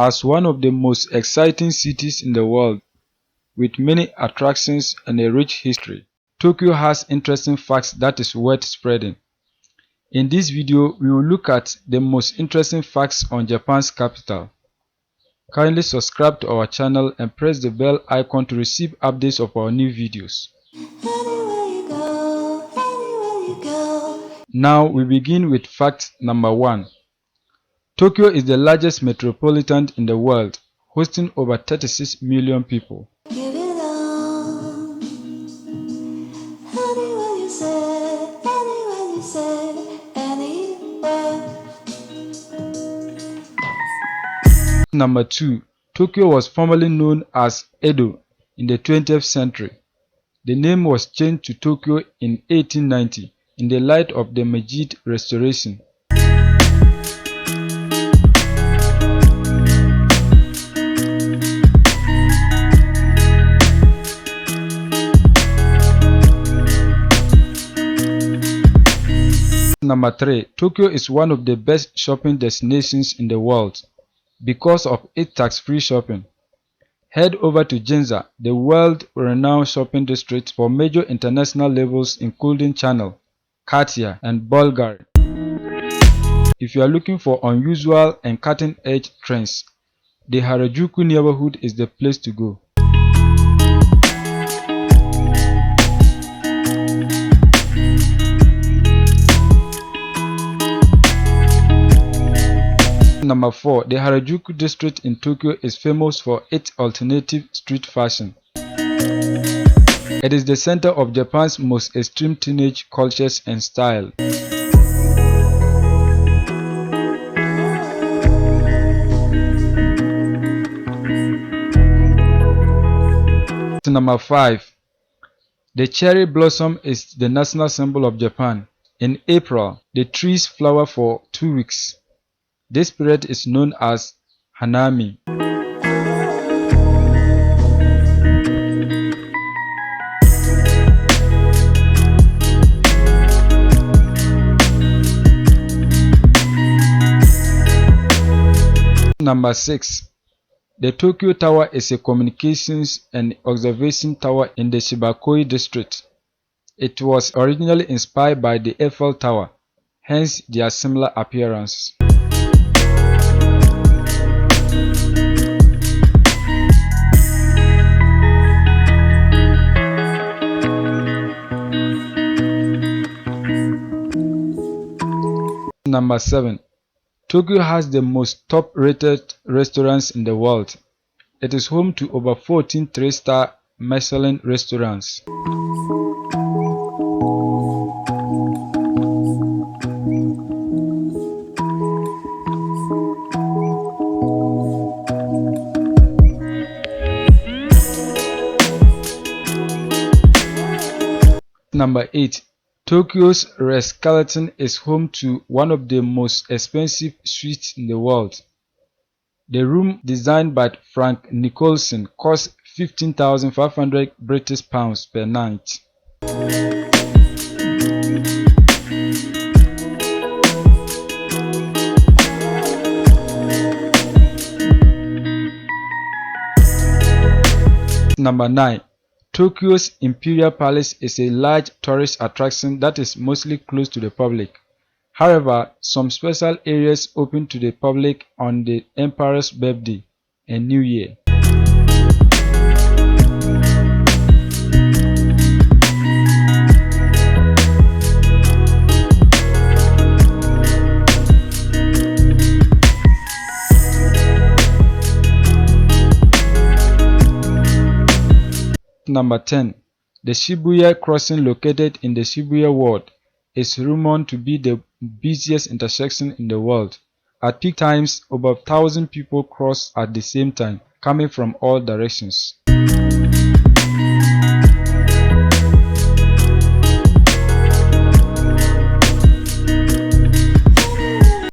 as one of the most exciting cities in the world, with many attractions and a rich history. Tokyo has interesting facts that is worth spreading. In this video, we will look at the most interesting facts on Japan's capital. Kindly subscribe to our channel and press the bell icon to receive updates of our new videos. Now we begin with fact number 1. Tokyo is the largest metropolitan in the world, hosting over 36 million people. Number 2. Tokyo was formerly known as Edo in the 20th century. The name was changed to Tokyo in 1890 in the light of the Meiji Restoration. Number 3. Tokyo is one of the best shopping destinations in the world because of its tax-free shopping. Head over to Ginza, the world-renowned shopping district for major international labels including Chanel, Cartier, and Bulgari. If you are looking for unusual and cutting-edge trends, the Harajuku neighborhood is the place to go. Number 4. The Harajuku district in Tokyo is famous for its alternative street fashion. It is the center of Japan's most extreme teenage cultures and style. Number 5. The cherry blossom is the national symbol of Japan. In April, the trees flower for 2 weeks. This period is known as Hanami. Number 6. The Tokyo Tower is a communications and observation tower in the Shibakoi district. It was originally inspired by the Eiffel Tower, hence their similar appearance. Number 7. Tokyo has the most top-rated restaurants in the world. It is home to over 14 3-star Michelin restaurants. Number 8. Tokyo's Ritz-Carlton is home to one of the most expensive suites in the world. The room, designed by Frank Nicholson, costs £15,500 British pounds per night. Number 9. Tokyo's Imperial Palace is a large tourist attraction that is mostly closed to the public. However, some special areas open to the public on the Emperor's birthday and New Year. Number 10. The Shibuya Crossing, located in the Shibuya Ward, is rumored to be the busiest intersection in the world. At peak times, over 1,000 people cross at the same time, coming from all directions.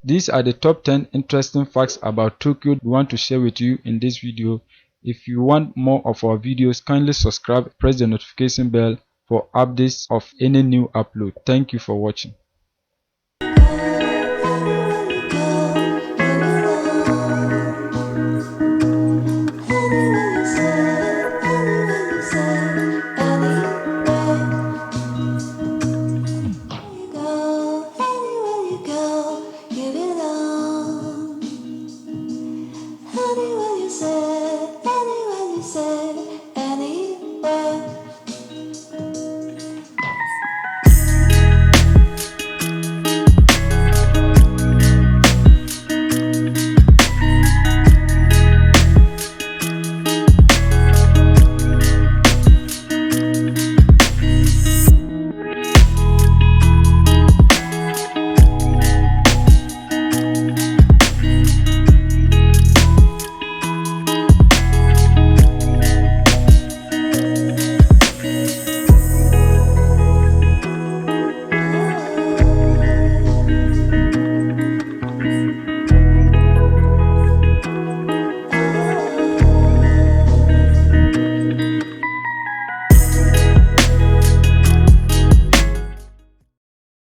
These are the top 10 interesting facts about Tokyo we want to share with you in this video. If you want more of our videos, kindly subscribe, press the notification bell for updates of any new upload. Thank you for watching.